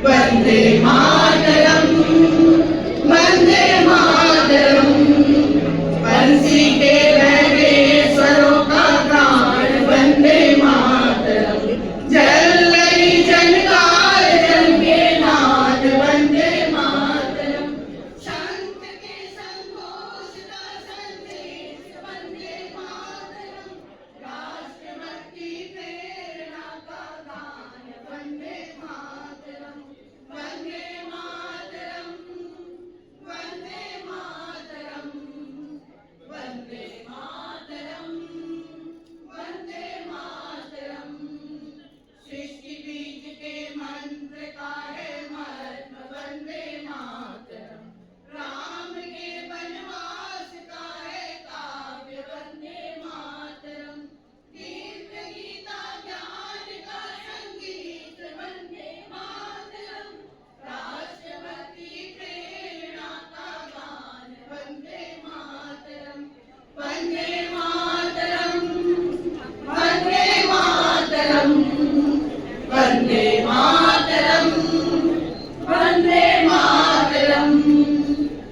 वंदे मातरम, वंदे मातरम। बंसी के बहरे स्वरों का गान वंदे मातरम। जल रही जनकार जन के नाद वंदे मातरम। शांत के संघोष का संदेश वंदे मातरम। राष्ट्रभक्ति प्रेरणा का गान वंदे मातरम। वंदे मातरम, वंदे मातरम, वंदे मातरम, वंदे मातरम। सृष्टि बीज के मंत्र का है मर्म वंदे मातरम। राम के वनवास का है काव्य वंदे मातरम। दिव्य गीता ज्ञान का संगीत वंदे मातरम। राष्ट्रभक्ति प्रेरणा का गान वंदे मातरम। वंदे मातरम, वंदे मातरम, वंदे मातरम, वंदे मातरम।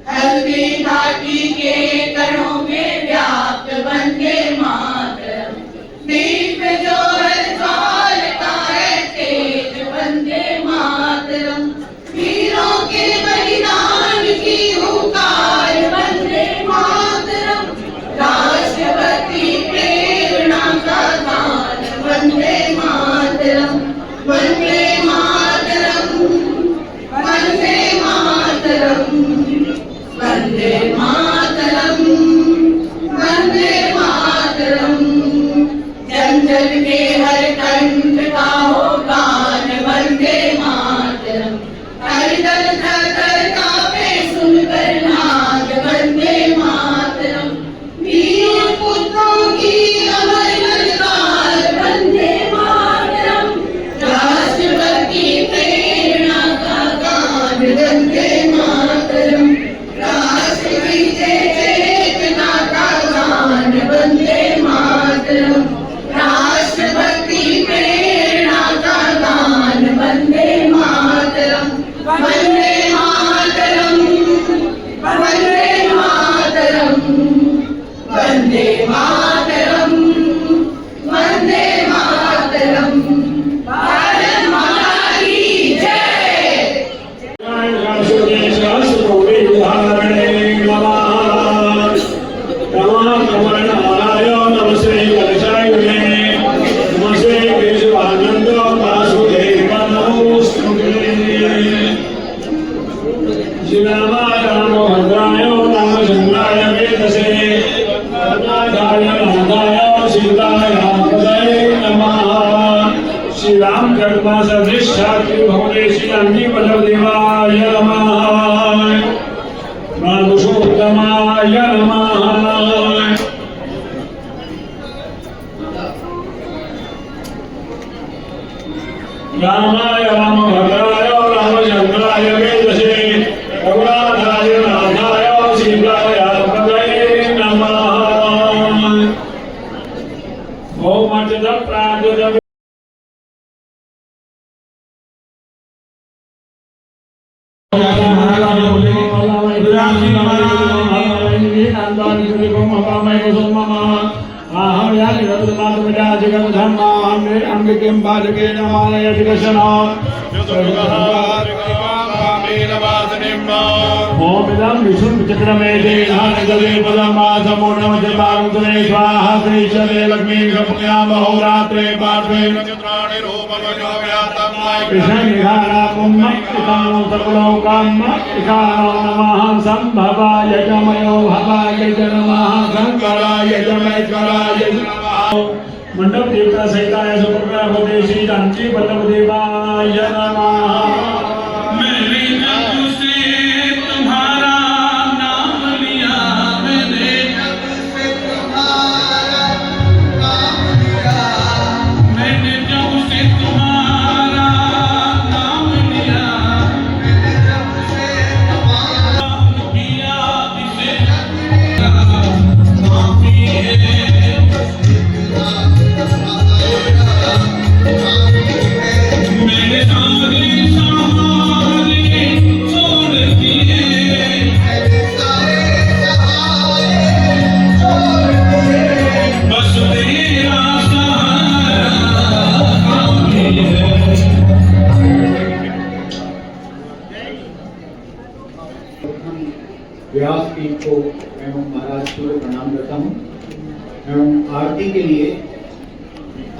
हल्दी घाटी के कणों में व्याप्त वंदे मातरम। दीप जो ज्वालता है तेज वंदे मातरम। वीरों के बलिदान की हुंकार वंदे मातरम। राष्ट्रभक्ति प्रेरणा का गान वंदे मातरम। वंदे मातरम, वंदे मातरम, वंदे मातरम, वंदे मातरम। जन जन के हर कंठ का हो गान वंदे मातरम। हर दल थर थर कांपे सुनकर नाद वंदे मातरम। वीर पुत्रों की अमर ललकार वंदे मातरम। राष्ट्रभक्ति प्रेरणा का गान वंदे मातरम। राष्ट्र विजय चेतना का गान वंदे मातरम। राष्ट्रभक्ति प्रेरणा का गान वंदे मातरम। वंदे मातरम, वंदे मातरम, वंदे मातरम, वंदे मातरम। भारत माता की जय। श्री राम जगन्नाथ सदृशाति भगवते श्री अंगी वल्लभ देवाय नमः। पुरुषोत्तमाय नमः। रामाय रामभद्राय रामचंद्राय वेदसे रघुनाथाय नाथाय सीताय पतये नमः। ओम अच्युत प्राणोद अंबिकें बालके नमाय जगशना ओम इदं विष्णु चक्रमेते धानगले पदमासमूर्णमजतारुद्रे स्वाहा श्रीशले लक्ष्मी गम्या महोरात्रे पार्श्वे नक्षत्राणि रूपमजो व्यातमाय कृष्णनिधारा पुण्यकानो सर्वलोकाम् इकानो नमः संभवाय जमयो भवाय नमः शंकराय जमैश्वराय नमः। मंडप देवता सहिताय सुप्रभा भगवते श्री जानकी वल्लभ देवाय नमः। मैंने व्यास टीम को एवं महाराज को प्रणाम करता हूँ एवं आरती के लिए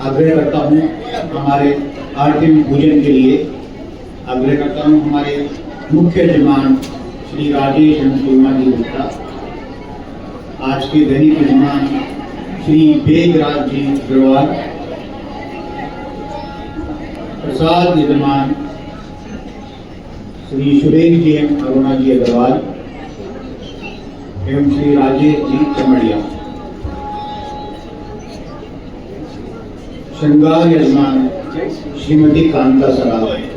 आग्रह करता हूँ। हमारे आरती में पूजन के लिए आग्रह करता हूँ हमारे मुख्य यजमान श्री राजेश जी गुप्ता, आज के दैनिक यजमान श्री बेगराज जी अग्रवाल, प्रसाद यजमान श्री सुरेश जी एम अरुणा जी अग्रवाल एवं श्री राजेश जी चमड़िया, श्रृंगार यजमान श्रीमती कांता सरावत।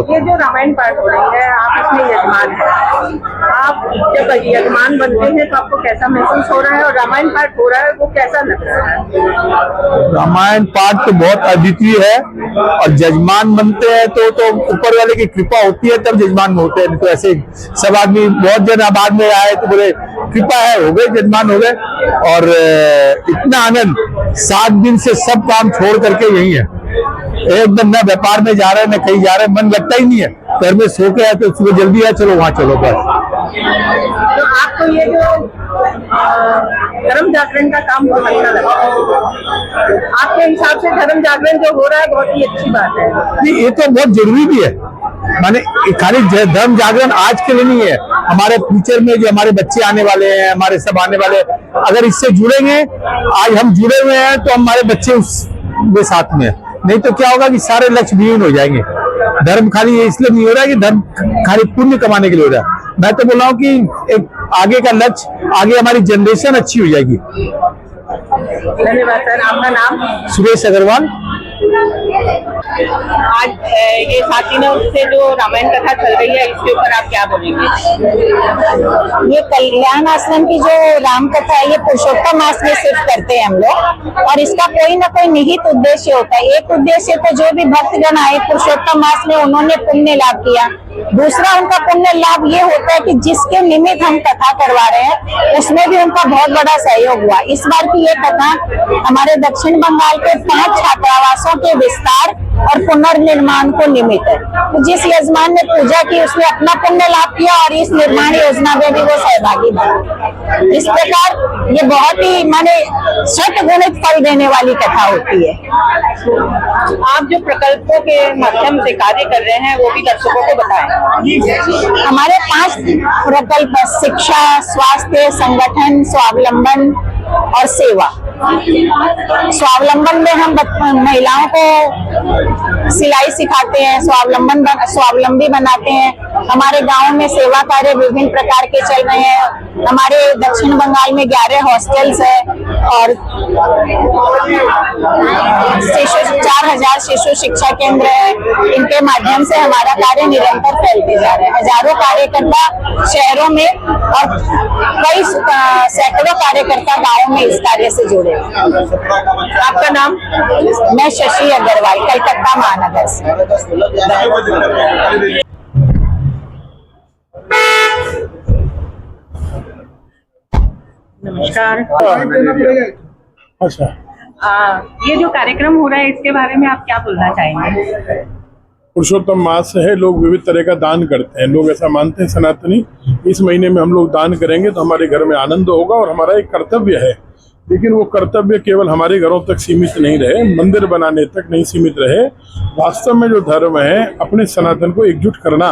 ये जो रामायण पाठ हो रही है, आप इसमें यजमान हैं। आप जब यजमान बनते हैं तो आपको कैसा महसूस हो रहा है, और रामायण पाठ हो रहा है वो कैसा लग रहा है? रामायण पाठ तो बहुत अद्वितीय है, और जजमान बनते हैं तो ऊपर वाले की कृपा होती है तब जजमान होते हैं। तो ऐसे सब आदमी बहुत जन बाद में आए तो बोले कृपा है, हो गए जजमान हो गए। और इतना आनंद, 7 दिन से सब काम छोड़ करके यही है, एकदम न व्यापार में जा रहे हैं न कहीं जा रहे हैं, मन लगता ही नहीं है। घर में सो के आए तो सुबह जल्दी आए, चलो वहाँ चलो बस। तो आपको ये जो धर्म जागरण का काम बहुत अच्छा लगा, आपके हिसाब से धर्म जागरण जो हो रहा है बहुत ही अच्छी बात है? नहीं, ये तो बहुत जरूरी भी है। माने खाली धर्म जागरण आज के लिए नहीं है, हमारे फ्यूचर में जो हमारे बच्चे आने वाले हैं, हमारे सब आने वाले, अगर इससे जुड़ेंगे, आज हम जुड़े हुए हैं तो हमारे बच्चे उसके साथ में, नहीं तो क्या होगा कि सारे लक्ष्य विहीन हो जाएंगे। धर्म खाली इसलिए नहीं हो रहा है कि धर्म खाली पुण्य कमाने के लिए हो रहा है। मैं तो बोल रहा हूँ कि एक आगे का लक्ष्य, आगे हमारी जनरेशन अच्छी हो जाएगी। धन्यवाद सर। आपका नाम? सुरेश अग्रवाल। आज ये 7 दिनों से जो रामायण कथा चल रही है, इसके ऊपर आप क्या बोलेंगे? ये कल्याण आश्रम की जो राम कथा है, ये पुरुषोत्तम मास में सिर्फ करते हैं हम लोग, और इसका कोई ना कोई निहित उद्देश्य होता है। एक उद्देश्य तो जो भी भक्तगण आए पुरुषोत्तम मास में, उन्होंने पुण्य लाभ किया। दूसरा उनका पुण्य लाभ ये होता है कि जिसके निमित्त हम कथा करवा रहे हैं उसमें भी उनका बहुत बड़ा सहयोग हुआ। इस बार की ये कथा हमारे दक्षिण बंगाल के 5 छात्रावासों के विस्तार और पुनर्निर्माण को निमित्त है। तो जिस यजमान ने पूजा की उसने अपना पुण्य लाभ किया और इस निर्माण योजना में भी वो सहभागी बना। इस प्रकार ये बहुत ही माने शतगुणित फल देने वाली कथा होती है। आप जो प्रकल्पों के माध्यम से कार्य कर रहे हैं वो भी दर्शकों को बताएं। हमारे 5 प्रकल्प: शिक्षा, स्वास्थ्य, संगठन, स्वावलंबन और सेवा। स्वावलंबन में हम महिलाओं को सिलाई सिखाते हैं, स्वावलंबी बनाते हैं। हमारे गांव में सेवा कार्य विभिन्न प्रकार के चल रहे हैं। हमारे दक्षिण बंगाल में 11 हॉस्टल्स है और 4000 शिशु शिक्षा केंद्र है। इनके माध्यम से हमारा कार्य निरंतर फैलते जा रहे हैं। हजारों कार्यकर्ता शहरों में और कई सैकड़ों कार्यकर्ता गाँव में इस कार्य से जुड़े। आपका नाम? मैं शशि अग्रवाल, कलकत्ता महानगर से। नमस्कार। अच्छा, ये जो कार्यक्रम हो रहा है इसके बारे में आप क्या बोलना चाहेंगे? पुरुषोत्तम मास है, लोग विविध तरह का दान करते हैं। लोग ऐसा मानते हैं सनातनी, इस महीने में हम लोग दान करेंगे तो हमारे घर में आनंद होगा और हमारा एक कर्तव्य है। लेकिन वो कर्तव्य केवल हमारे घरों तक सीमित नहीं रहे, मंदिर बनाने तक नहीं सीमित रहे। वास्तव में जो धर्म है अपने सनातन को एकजुट करना।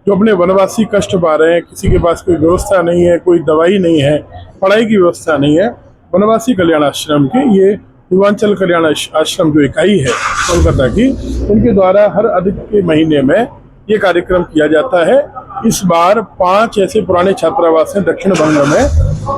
जो अपने वनवासी कष्ट पा रहे हैं, किसी के पास कोई व्यवस्था नहीं है, कोई दवाई नहीं है, पढ़ाई की व्यवस्था नहीं है, वनवासी कल्याण आश्रम के ये पूर्वांचल कल्याण आश्रम जो इकाई है कोलकाता की, उनके द्वारा हर अधिक के महीने में ये कार्यक्रम किया जाता है। इस बार 5 ऐसे पुराने छात्रावास हैं दक्षिण बंग में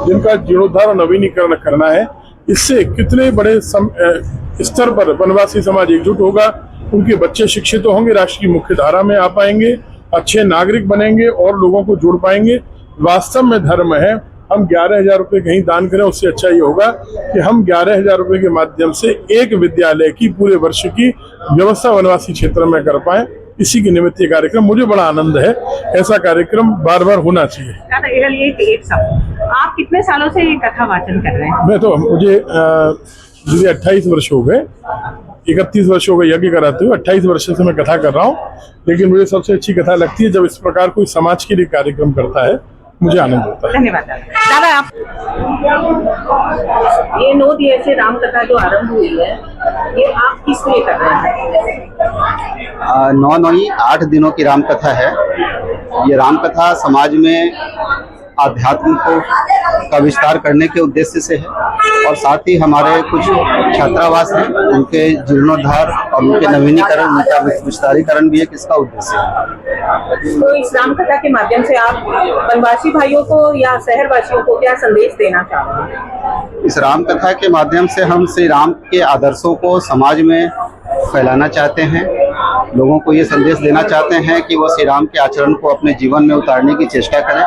जिनका जीर्णोद्धार और नवीनीकरण करना है। इससे कितने बड़े स्तर पर वनवासी समाज एकजुट होगा, उनके बच्चे शिक्षित होंगे, राष्ट्र की मुख्य धारा में आ पाएंगे, अच्छे नागरिक बनेंगे और लोगों को जोड़ पाएंगे। वास्तव में धर्म है। हम 11,000 रुपये कहीं दान करें, उससे अच्छा ये होगा कि हम 11,000 रुपये के माध्यम से एक विद्यालय की पूरे वर्ष की व्यवस्था वनवासी क्षेत्र में कर पाए। इसी के निमित्त ये कार्यक्रम, मुझे बड़ा आनंद है। ऐसा कार्यक्रम बार बार होना चाहिए। आप कितने सालों से ये कथा वाचन कर रहे हैं? मैं तो मुझे 28 वर्ष हो गए, 31 वर्ष हो गए यज्ञ कराते हुए। 28 वर्ष से मैं कथा कर रहा हूँ। लेकिन मुझे सबसे अच्छी कथा लगती है जब इस प्रकार कोई समाज के लिए कार्यक्रम करता है, मुझे आनंद होता है। धन्यवाद दादा। आप ये 9 दिवसीय राम कथा जो आरंभ हुई है, ये आप किस लिए कर रहे हैं? 8 दिनों की राम कथा है। ये राम कथा समाज में आध्यात्म का विस्तार करने के उद्देश्य से है और साथ ही हमारे कुछ छात्रावास हैं, उनके जीर्णोद्धार और उनके नवीनीकरण, उनका विस्तारीकरण भी एक इसका उद्देश्य है। तो इस राम कथा के माध्यम से आप वनवासी भाइयों को या शहरवासियों को क्या संदेश देना चाहते हैं? इस राम कथा के माध्यम से हम श्री राम के आदर्शों को समाज में फैलाना चाहते हैं। लोगों को ये संदेश देना चाहते हैं कि वो श्री राम के आचरण को अपने जीवन में उतारने की चेष्टा करें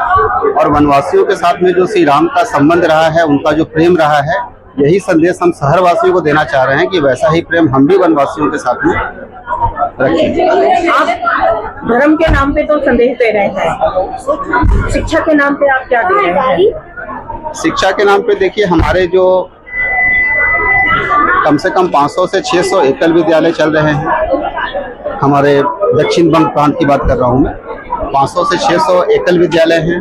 और वनवासियों के साथ में जो श्री राम का संबंध रहा है, उनका जो प्रेम रहा है, यही संदेश हम शहरवासियों को देना चाह रहे हैं कि वैसा ही प्रेम हम भी वनवासियों के साथ में रखें। आप धर्म के नाम पे तो संदेश दे रहे हैं, शिक्षा के नाम पे आप क्या दे रहे हैं? शिक्षा के नाम पे देखिए, हमारे जो कम से कम 500 से 600 एकल विद्यालय चल रहे हैं। हमारे दक्षिण बंग प्रांत की बात कर रहा हूँ मैं। 500 से 600 एकल विद्यालय हैं।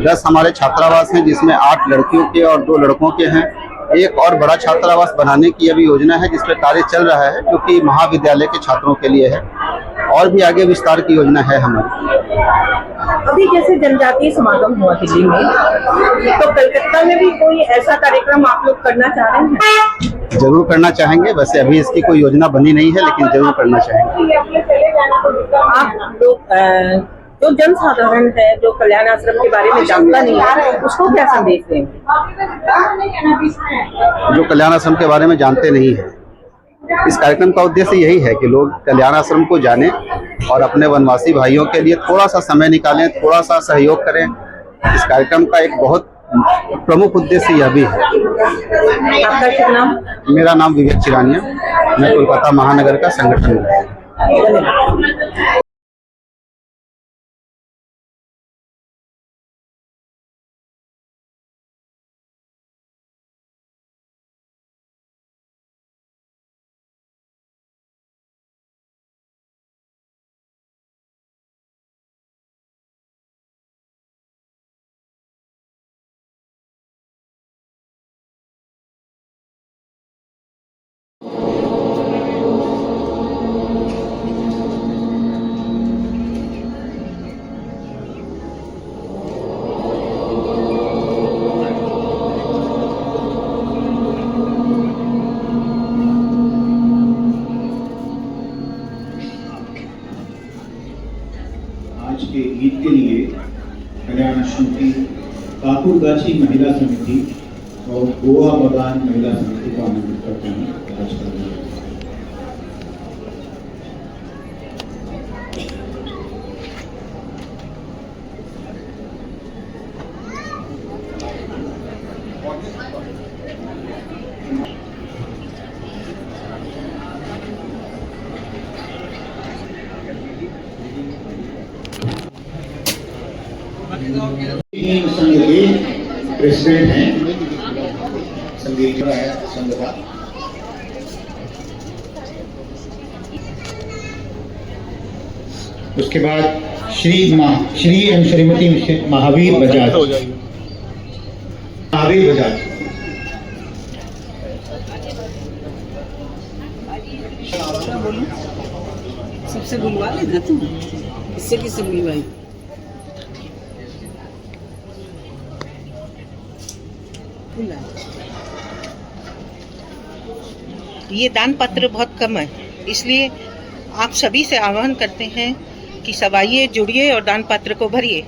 10 हमारे छात्रावास हैं जिसमें 8 लड़कियों के और 2 लड़कों के हैं। एक और बड़ा छात्रावास बनाने की अभी योजना है जिस पर कार्य चल रहा है, जो कि महाविद्यालय के छात्रों के लिए है। और भी आगे विस्तार की योजना है हमारी। अभी जैसे जनजातीय समागम हुआ दिल्ली में, तो कलकत्ता में भी कोई ऐसा कार्यक्रम आप लोग करना चाह रहे हैं? जरूर करना चाहेंगे। वैसे अभी इसकी कोई योजना बनी नहीं है, लेकिन जरूर करना चाहेंगे। आप लोग जो जनसाधारण है, जो कल्याण आश्रम के बारे में जानता नहीं है, उसको क्या संदेश देंगे? जो कल्याण आश्रम के बारे में जानते नहीं है, इस कार्यक्रम का उद्देश्य यही है कि लोग कल्याण आश्रम को जानें और अपने वनवासी भाइयों के लिए थोड़ा सा समय निकालें, थोड़ा सा सहयोग करें। इस कार्यक्रम का एक बहुत प्रमुख उद्देश्य यह भी है। आपका शुभ नाम? मेरा नाम विवेक चिरानिया, मैं कोलकाता महानगर का संगठन हूँ। उत्तरकाशी महिला समिति और गोवा बगान महिला समिति को आमंत्रित करते हैं आज का दिन। संघ के प्रेसिडेंट हैं संगीत संघ का। उसके बाद श्री एवं श्रीमती महावीर बजाज। सबसे बुलवा लेना तुम, इससे किससे बुलवाई? ये दान पत्र बहुत कम है, इसलिए आप सभी से आह्वान करते हैं कि सब आइए, जुड़िए और दान पत्र को भरिए।